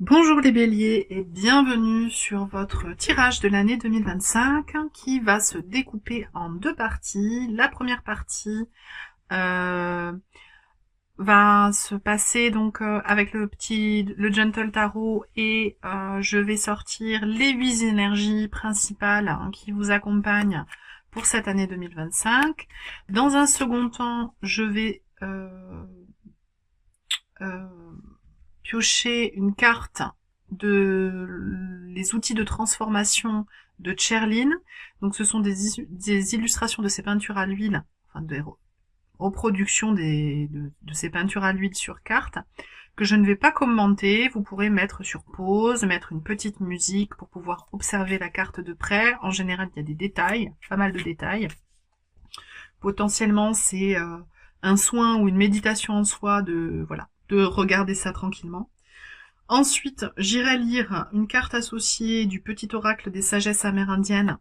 Bonjour les béliers et bienvenue sur votre tirage de l'année 2025 qui va se découper en deux parties. La première partie va se passer donc avec le Gentle Tarot et je vais sortir les 8 énergies principales qui vous accompagnent pour cette année 2025. Dans un second temps, je vais piocher une carte de les outils de transformation de Cherline. Donc ce sont des illustrations de ces peintures à l'huile, enfin des reproductions de ces peintures à l'huile sur carte, que je ne vais pas commenter. Vous pourrez mettre sur pause, mettre une petite musique pour pouvoir observer la carte de près. En général, il y a des détails, pas mal de détails. Potentiellement, c'est un soin ou une méditation en soi de regarder ça tranquillement. Ensuite, j'irai lire une carte associée du petit oracle des sagesses amérindiennes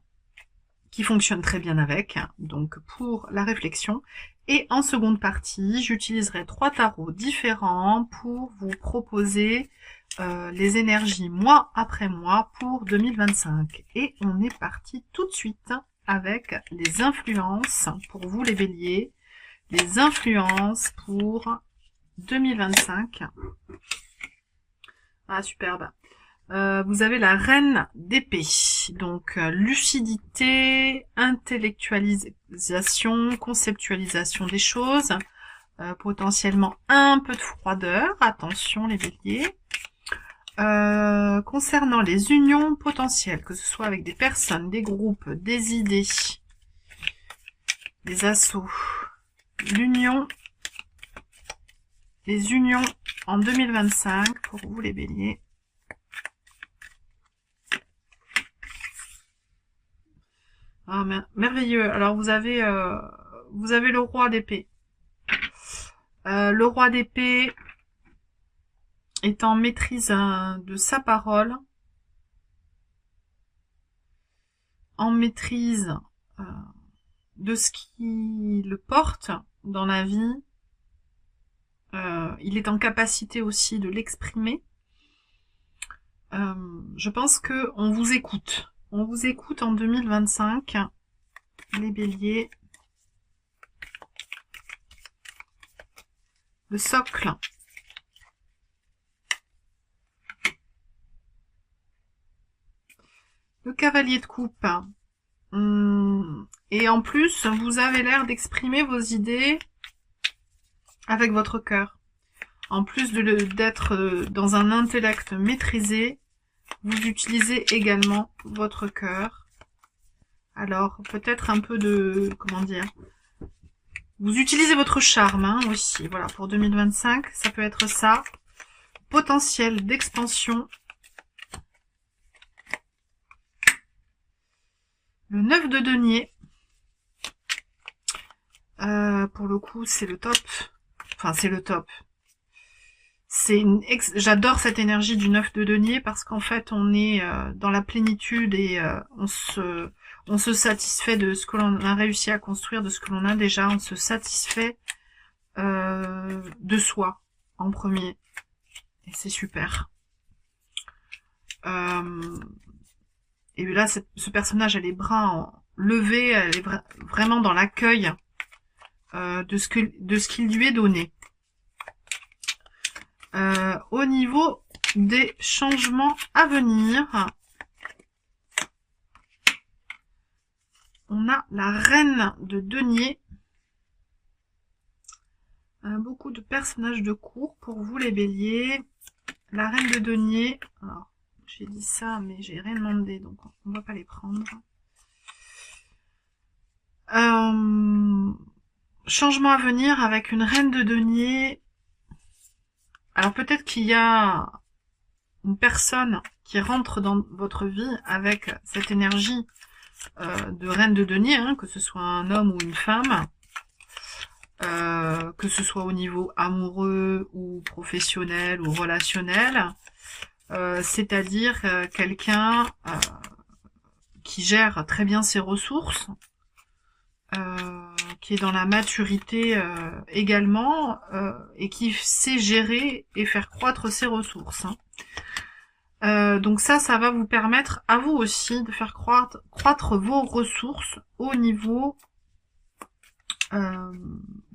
qui fonctionne très bien avec, donc pour la réflexion. Et en seconde partie, j'utiliserai 3 tarots différents pour vous proposer les énergies mois après mois pour 2025. Et on est parti tout de suite avec les influences pour vous les béliers, les influences pour 2025. Ah, superbe. Vous avez la reine d'épée. Donc, lucidité, intellectualisation, conceptualisation des choses. Potentiellement un peu de froideur. Attention les béliers. Concernant les unions potentielles, que ce soit avec des personnes, des groupes, des idées, des assauts. Les unions en 2025 pour vous les béliers. Ah, merveilleux. Alors vous avez le roi d'épée. Le roi d'épée est en maîtrise de sa parole, en maîtrise de ce qui le porte dans la vie. Il est en capacité aussi de l'exprimer. Je pense que on vous écoute. On vous écoute en 2025, les béliers. Le socle. Le cavalier de coupe. Et en plus, vous avez l'air d'exprimer vos idées avec votre cœur. En plus d'être dans un intellect maîtrisé, vous utilisez également votre cœur. Alors, peut-être un peu de... Comment dire ? Vous utilisez votre charme aussi. Voilà, pour 2025, ça peut être ça. Potentiel d'expansion. Le 9 de denier. Pour le coup, c'est le top. Enfin, c'est le top. J'adore cette énergie du 9 de denier parce qu'en fait, on est dans la plénitude et on se satisfait de ce que l'on a réussi à construire, de ce que l'on a déjà. On se satisfait de soi en premier. Et c'est super. Et là, ce personnage a les bras levés, elle est vraiment dans l'accueil de ce qu'il lui est donné. Au niveau des changements à venir, on a la reine de denier. Beaucoup de personnages de cour pour vous les béliers. La reine de denier, alors j'ai dit ça mais j'ai rien demandé donc on va pas les prendre. Changement à venir avec une reine de denier. Alors peut-être qu'il y a une personne qui rentre dans votre vie avec cette énergie de reine de denier, que ce soit un homme ou une femme, que ce soit au niveau amoureux ou professionnel ou relationnel, c'est-à-dire quelqu'un qui gère très bien ses ressources, qui est dans la maturité également, et qui sait gérer et faire croître ses ressources. Donc ça va vous permettre à vous aussi de faire croître vos ressources au niveau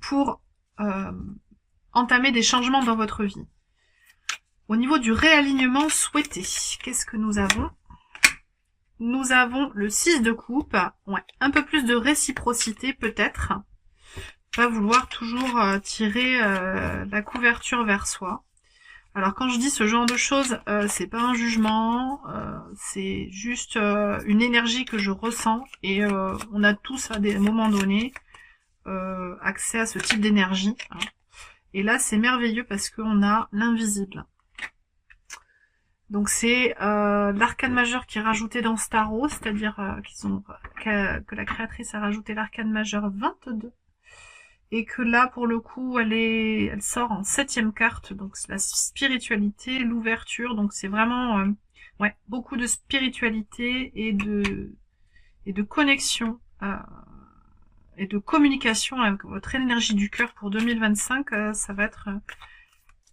pour entamer des changements dans votre vie. Au niveau du réalignement souhaité, qu'est-ce que nous avons? Nous avons le 6 de coupe, ouais, un peu plus de réciprocité peut-être, va vouloir toujours tirer la couverture vers soi. Alors quand je dis ce genre de choses, c'est pas un jugement, c'est juste une énergie que je ressens et on a tous à des moments donnés accès à ce type d'énergie. Hein. Et là c'est merveilleux parce qu'on a l'invisible. Donc c'est l'arcane majeur qui est rajouté dans ce tarot, c'est-à-dire que la créatrice a rajouté l'arcane majeur 22. Et que là, pour le coup, elle sort en 7e carte, donc c'est la spiritualité, l'ouverture, donc c'est vraiment ouais, beaucoup de spiritualité et de connexion et de communication avec votre énergie du cœur pour 2025. Ça va être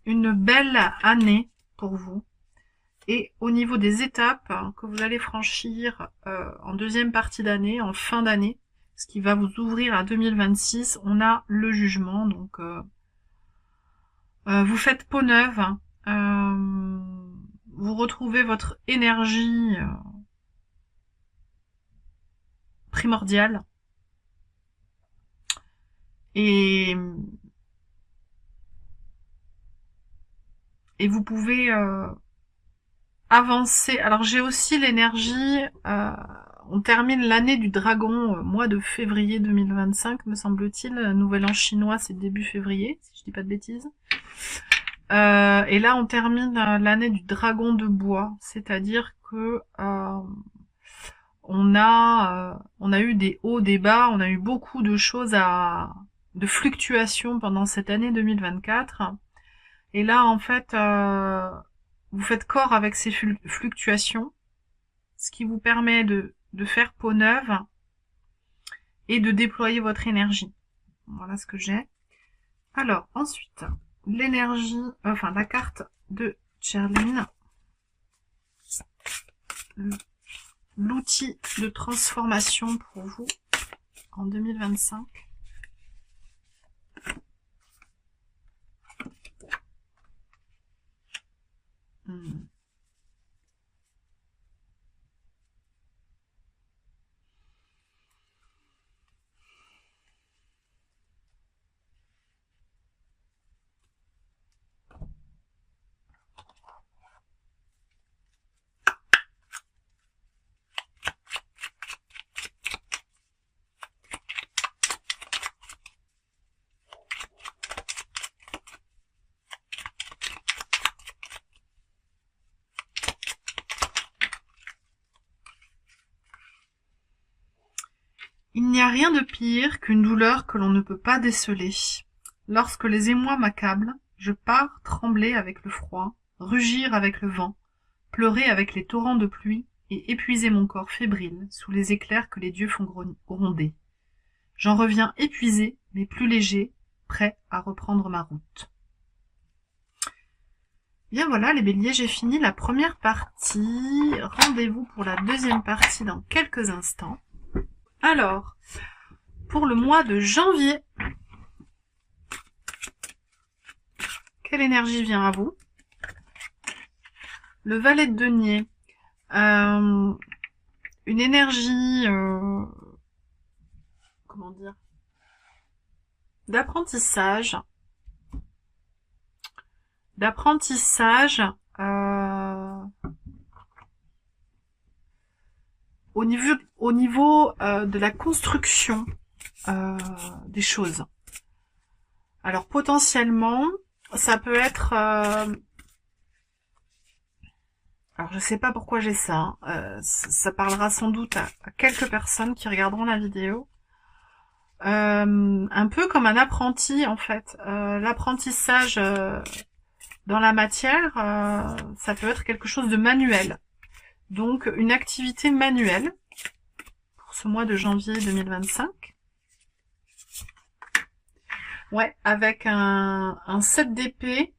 une belle année pour vous. Et au niveau des étapes que vous allez franchir en deuxième partie d'année, en fin d'année, ce qui va vous ouvrir à 2026, on a le jugement. Donc, vous faites peau neuve, vous retrouvez votre énergie primordiale. Et vous pouvez avancer. Alors j'ai aussi l'énergie, on termine l'année du dragon, mois de février 2025, me semble-t-il. Nouvel an chinois, c'est début février, si je dis pas de bêtises. Et là, on termine l'année du dragon de bois, c'est-à-dire que on a eu des hauts, des bas, on a eu beaucoup de choses de fluctuations pendant cette année 2024. Et là, en fait, vous faites corps avec ces fluctuations, ce qui vous permet de faire peau neuve et de déployer votre énergie. Voilà ce que j'ai. Alors, ensuite, l'énergie, enfin la carte de Cherline, l'outil de transformation pour vous en 2025. Il n'y a rien de pire qu'une douleur que l'on ne peut pas déceler. Lorsque les émois m'accablent, je pars trembler avec le froid, rugir avec le vent, pleurer avec les torrents de pluie et épuiser mon corps fébrile sous les éclairs que les dieux font gronder. J'en reviens épuisé, mais plus léger, prêt à reprendre ma route. Bien voilà les béliers, j'ai fini la première partie. Rendez-vous pour la deuxième partie dans quelques instants. Alors, pour le mois de janvier, quelle énergie vient à vous? Le valet de denier, une énergie, comment dire, d'apprentissage, au niveau de la construction des choses. Alors potentiellement, ça peut être... alors je sais pas pourquoi j'ai ça. Ça parlera sans doute à quelques personnes qui regarderont la vidéo. Un peu comme un apprenti en fait. L'apprentissage dans la matière, ça peut être quelque chose de manuel. Donc une activité manuelle pour ce mois de janvier 2025. Ouais, avec un 7 d'épée,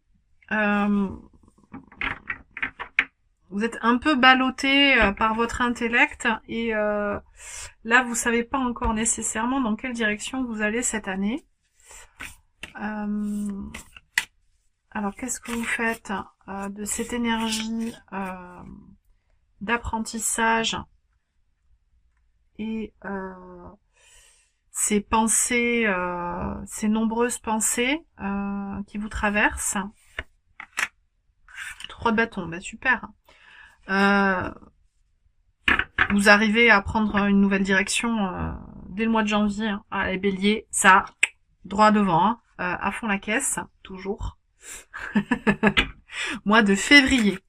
Vous êtes un peu ballotté par votre intellect et là, vous savez pas encore nécessairement dans quelle direction vous allez cette année. Alors, qu'est-ce que vous faites de cette énergie d'apprentissage et ces pensées, ces nombreuses pensées qui vous traversent? 3 de bâtons, bah super. Vous arrivez à prendre une nouvelle direction dès le mois de janvier. Hein. Ah, les béliers, ça, droit devant, hein. À fond la caisse, toujours. Mois de février.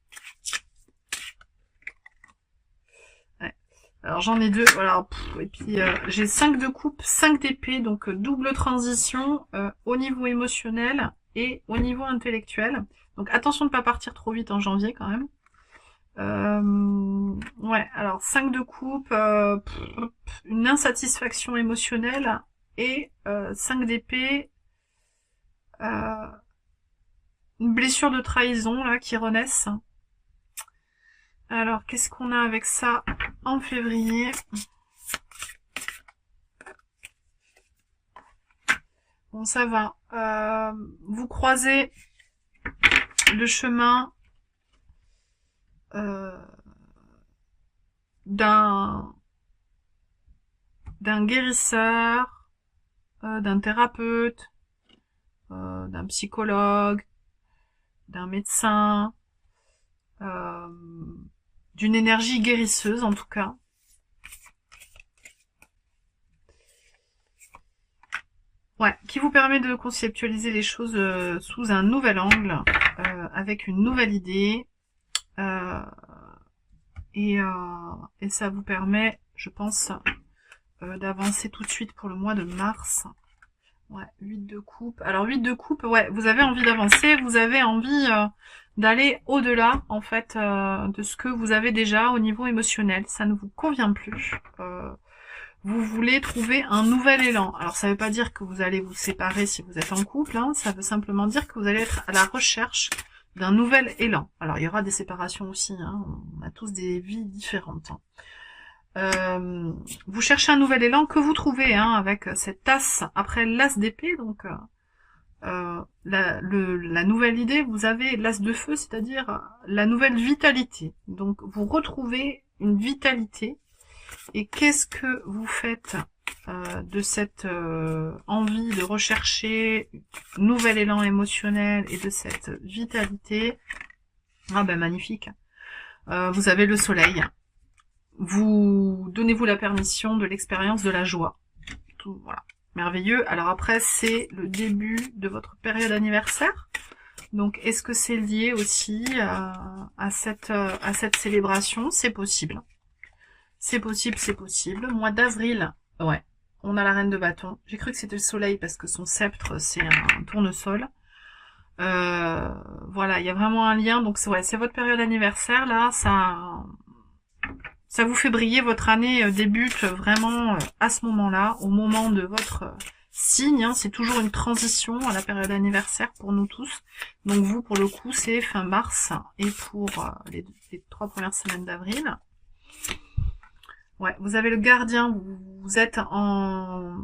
Ouais. Alors j'en ai 2, voilà. Et puis j'ai 5 de coupe, 5 d'épée, donc double transition au niveau émotionnel et au niveau intellectuel. Donc attention de ne pas partir trop vite en janvier quand même. Ouais, alors 5 de coupe, une insatisfaction émotionnelle et 5 d'épée, une blessure de trahison là qui renaissent. Alors qu'est-ce qu'on a avec ça en février? Bon, ça va. Vous croisez le chemin d'un guérisseur, d'un thérapeute, d'un psychologue, d'un médecin, d'une énergie guérisseuse en tout cas. Ouais, qui vous permet de conceptualiser les choses sous un nouvel angle, avec une nouvelle idée, et ça vous permet, je pense, d'avancer tout de suite pour le mois de mars. Ouais, 8 de coupe. Alors 8 de coupe, ouais, vous avez envie d'avancer, vous avez envie d'aller au-delà, en fait, de ce que vous avez déjà au niveau émotionnel. Ça ne vous convient plus. Vous voulez trouver un nouvel élan. Alors ça veut pas dire que vous allez vous séparer si vous êtes en couple, hein, ça veut simplement dire que vous allez être à la recherche d'un nouvel élan. Alors il y aura des séparations aussi, hein, on a tous des vies différentes. Vous cherchez un nouvel élan que vous trouvez hein, avec cette as après l'as d'épée, donc la nouvelle idée, vous avez l'as de feu, c'est-à-dire la nouvelle vitalité. Donc vous retrouvez une vitalité. Et qu'est-ce que vous faites de cette envie de rechercher un nouvel élan émotionnel et de cette vitalité? Ah ben magnifique. Vous avez le soleil. Vous donnez-vous la permission de l'expérience de la joie. Tout, voilà. Merveilleux. Alors après, c'est le début de votre période anniversaire. Donc, est-ce que c'est lié aussi à cette célébration? C'est possible. C'est possible, c'est possible. Mois d'avril, ouais. On a la reine de bâton. J'ai cru que c'était le soleil parce que son sceptre, c'est un tournesol. Voilà, il y a vraiment un lien. Donc, c'est votre période anniversaire, là. Ça vous fait briller. Votre année débute vraiment à ce moment-là, au moment de votre signe. Hein. C'est toujours une transition à la période anniversaire pour nous tous. Donc, vous, pour le coup, c'est fin mars et pour les 3 premières semaines d'avril. Ouais, vous avez le gardien, vous êtes en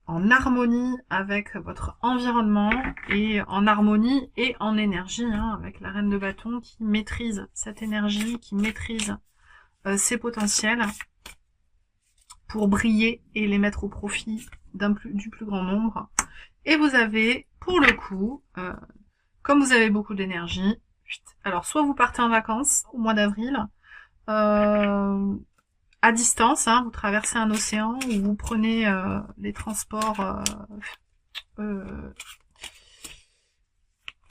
harmonie avec votre environnement et en harmonie et en énergie, hein, avec la reine de bâton qui maîtrise cette énergie, qui maîtrise ses potentiels pour briller et les mettre au profit du plus grand nombre. Et vous avez, pour le coup, comme vous avez beaucoup d'énergie, alors soit vous partez en vacances au mois d'avril, à distance, hein, vous traversez un océan ou vous prenez les transports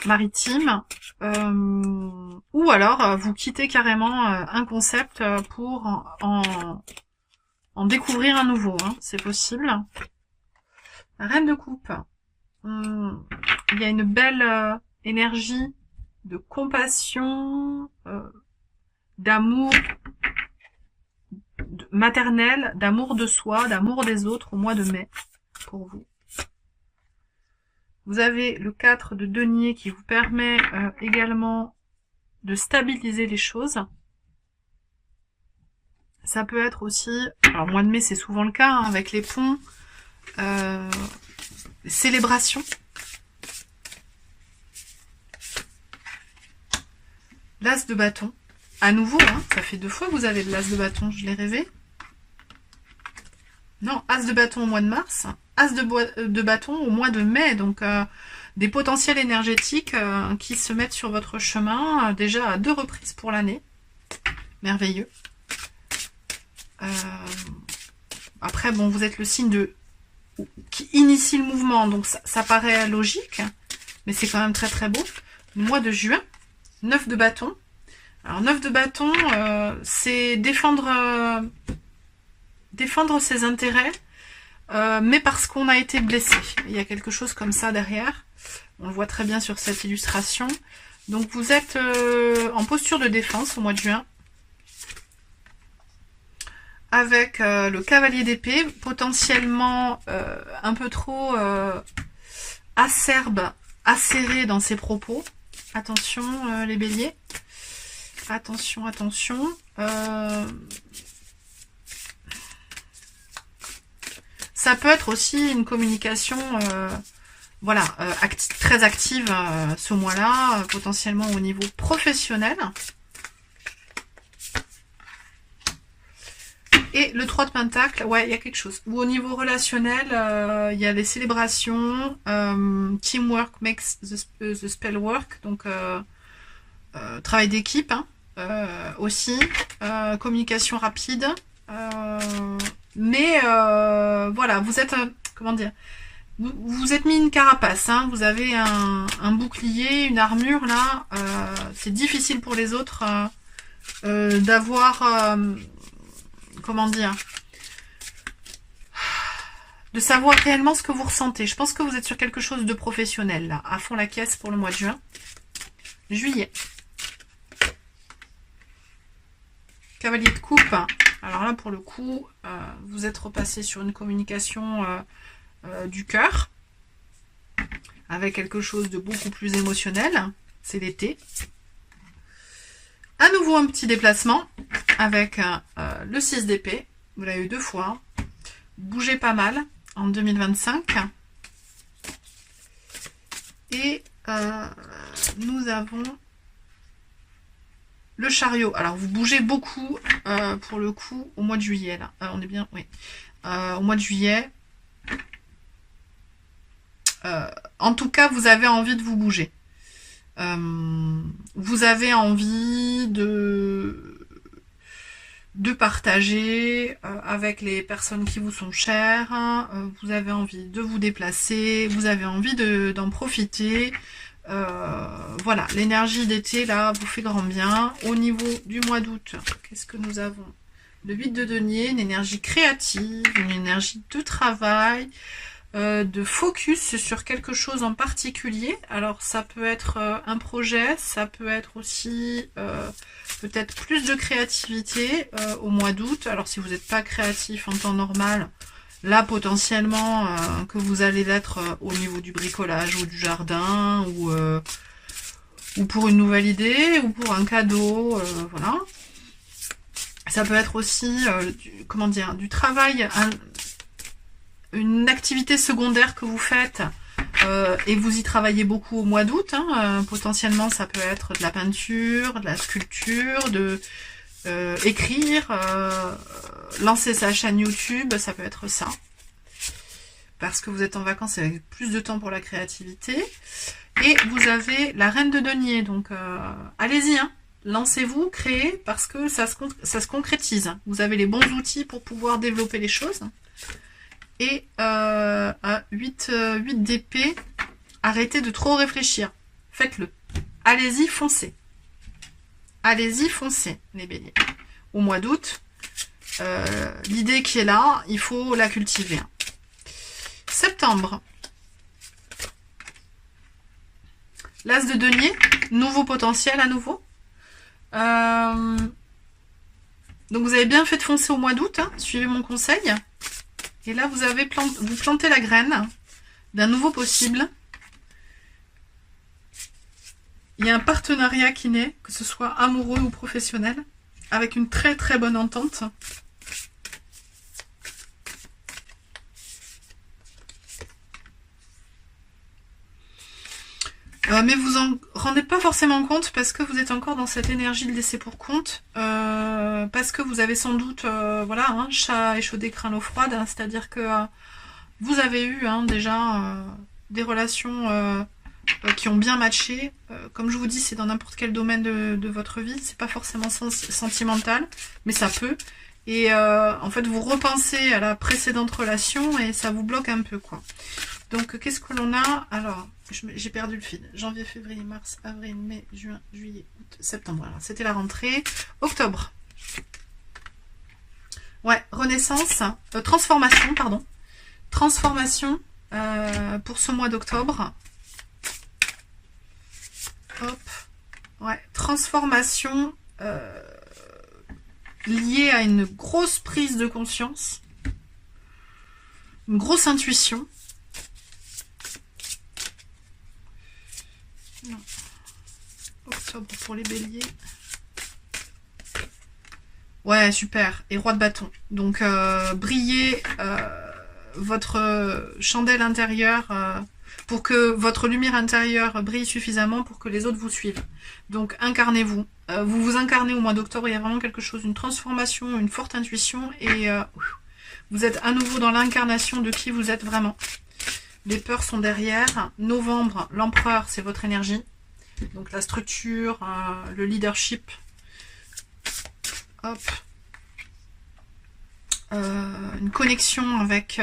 maritimes, ou alors vous quittez carrément un concept pour en découvrir un nouveau. Hein, c'est possible. Reine de coupe. Il y a une belle énergie de compassion, d'amour maternel, d'amour de soi, d'amour des autres au mois de mai pour vous. Vous avez le 4 de denier qui vous permet également de stabiliser les choses. Ça peut être aussi, alors mois de mai c'est souvent le cas, hein, avec les ponts, célébrations. L'as de bâton. À nouveau, hein, ça fait 2 fois que vous avez de l'as de bâton, je l'ai rêvé. Non, as de bâton au mois de mars, as de bâton au mois de mai, donc des potentiels énergétiques qui se mettent sur votre chemin, déjà à 2 reprises pour l'année. Merveilleux. Après, bon, vous êtes le signe qui initie le mouvement, donc ça paraît logique, mais c'est quand même très très beau. Le mois de juin, 9 de bâton. Alors 9 de bâton, c'est défendre ses intérêts, mais parce qu'on a été blessé. Il y a quelque chose comme ça derrière. On le voit très bien sur cette illustration. Donc vous êtes en posture de défense au mois de juin. Avec le cavalier d'épée, potentiellement un peu trop acerbe, acéré dans ses propos. Attention les béliers. Attention, attention. Ça peut être aussi une communication voilà, très active ce mois-là, potentiellement au niveau professionnel. Et le 3 de Pentacle, ouais, il y a quelque chose. Ou au niveau relationnel, il y a des célébrations, teamwork makes the spell work, donc travail d'équipe, hein, aussi, communication rapide, mais voilà, vous êtes, comment dire, vous êtes mis une carapace, hein, vous avez un bouclier, une armure là, c'est difficile pour les autres d'avoir, comment dire, de savoir réellement ce que vous ressentez. Je pense que vous êtes sur quelque chose de professionnel là, à fond la caisse pour le mois de juin. Juillet. Cavalier de coupe. Alors là, pour le coup, vous êtes repassé sur une communication du cœur, avec quelque chose de beaucoup plus émotionnel. C'est l'été. À nouveau, un petit déplacement avec le 6 d'épée. Vous l'avez eu 2 fois. Bougez pas mal en 2025. Et nous avons le chariot. Alors, vous bougez beaucoup pour le coup au mois de juillet. Là. On est bien, oui. Au mois de juillet. En tout cas, vous avez envie de vous bouger. Vous avez envie de partager avec les personnes qui vous sont chères. Vous avez envie de vous déplacer. Vous avez envie d'en profiter. Voilà, l'énergie d'été là vous fait grand bien. Au niveau du mois d'août, qu'est-ce que nous avons? Le 8 de denier, une énergie créative, une énergie de travail, de focus sur quelque chose en particulier. Alors ça peut être un projet, ça peut être aussi peut-être plus de créativité au mois d'août. Alors si vous n'êtes pas créatif en temps normal, là, potentiellement, que vous allez l'être au niveau du bricolage ou du jardin, ou pour une nouvelle idée, ou pour un cadeau, voilà. Ça peut être aussi, comment dire, du travail, une activité secondaire que vous faites, et vous y travaillez beaucoup au mois d'août. Hein, potentiellement, ça peut être de la peinture, de la sculpture, écrire, lancer sa chaîne YouTube, ça peut être ça. Parce que vous êtes en vacances avec plus de temps pour la créativité. Et vous avez la reine de denier. Donc, allez-y, hein, lancez-vous, créez, parce que ça se concrétise. Vous avez les bons outils pour pouvoir développer les choses. Et à 8 d'épée, arrêtez de trop réfléchir. Faites-le. Allez-y, foncez. Allez-y, foncez, les béliers. Au mois d'août, l'idée qui est là, il faut la cultiver. Septembre. L'as de denier, nouveau potentiel à nouveau. Donc vous avez bien fait de foncer au mois d'août, hein, suivez mon conseil. Et là, vous plantez la graine d'un nouveau possible. Il y a un partenariat qui naît, que ce soit amoureux ou professionnel. avec une très très bonne entente. Mais vous en rendez pas forcément compte parce que vous êtes encore dans cette énergie de laisser pour compte, parce que vous avez sans doute, voilà, hein, chat échaudé, craint l'eau froide, hein, c'est-à-dire que vous avez eu déjà des relations qui ont bien matché. Comme je vous dis, c'est dans n'importe quel domaine de votre vie, c'est pas forcément sentimental, mais ça peut. Et en fait, vous repensez à la précédente relation et ça vous bloque un peu, quoi. Donc, qu'est-ce que l'on a? Alors, j'ai perdu le fil. Janvier, février, mars, avril, mai, juin, juillet, août, septembre. Alors, c'était la rentrée. Octobre. Ouais, renaissance. Transformation, pardon. Transformation pour ce mois d'octobre. Hop. Ouais, transformation liée à une grosse prise de conscience. Une grosse intuition. Non. Octobre pour les béliers. Ouais, super. Et roi de bâton. Donc, brillez votre chandelle intérieure pour que votre lumière intérieure brille suffisamment pour que les autres vous suivent. Donc, incarnez-vous. Vous vous incarnez au mois d'octobre. Il y a vraiment quelque chose, une transformation, une forte intuition. Et vous êtes à nouveau dans l'incarnation de qui vous êtes vraiment. Les peurs sont derrière. Novembre, l'empereur, c'est votre énergie. Donc la structure, le leadership. Hop. Une connexion avec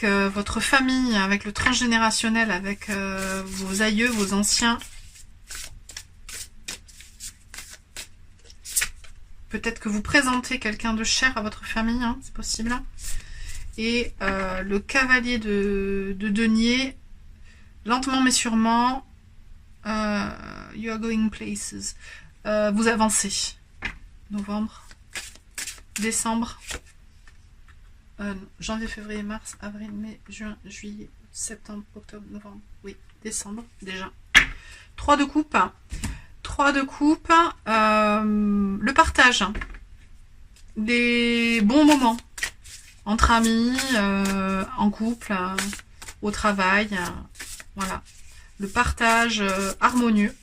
votre famille, avec le transgénérationnel, avec vos aïeux, vos anciens. Peut-être que vous présentez quelqu'un de cher à votre famille, hein, c'est possible. Et le cavalier de denier, lentement mais sûrement, you are going places. Vous avancez. Novembre, décembre, janvier, février, mars, avril, mai, juin, juillet, septembre, octobre, novembre. Oui, décembre déjà. 3 de coupe. 3 de coupe. Le partage. Des bons moments. Entre amis, en couple, au travail, voilà. Le partage harmonieux.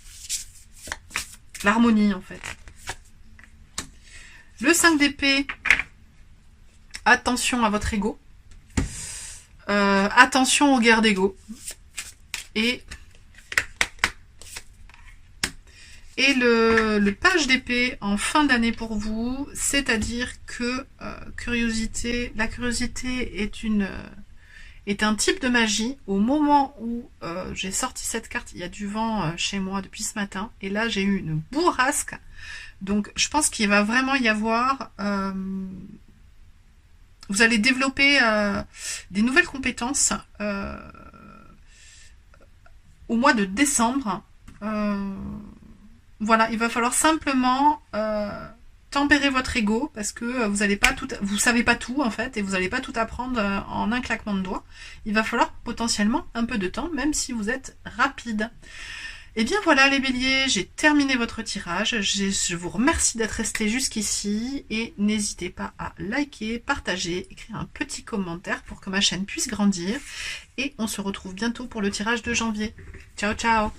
L'harmonie, en fait. Le 5 d'épée, attention à votre ego. Attention aux guerres d'ego. Et le page d'épée en fin d'année pour vous, c'est-à-dire que la curiosité est un type de magie. Au moment où j'ai sorti cette carte, il y a du vent chez moi depuis ce matin, et là j'ai eu une bourrasque. Donc je pense qu'il va vraiment y avoir... vous allez développer des nouvelles compétences au mois de décembre. Voilà, il va falloir simplement tempérer votre ego parce que vous savez pas tout en fait et vous n'allez pas tout apprendre en un claquement de doigts. Il va falloir potentiellement un peu de temps, même si vous êtes rapide. Et bien voilà les béliers, j'ai terminé votre tirage. Je vous remercie d'être resté jusqu'ici et n'hésitez pas à liker, partager, écrire un petit commentaire pour que ma chaîne puisse grandir. Et on se retrouve bientôt pour le tirage de janvier. Ciao ciao!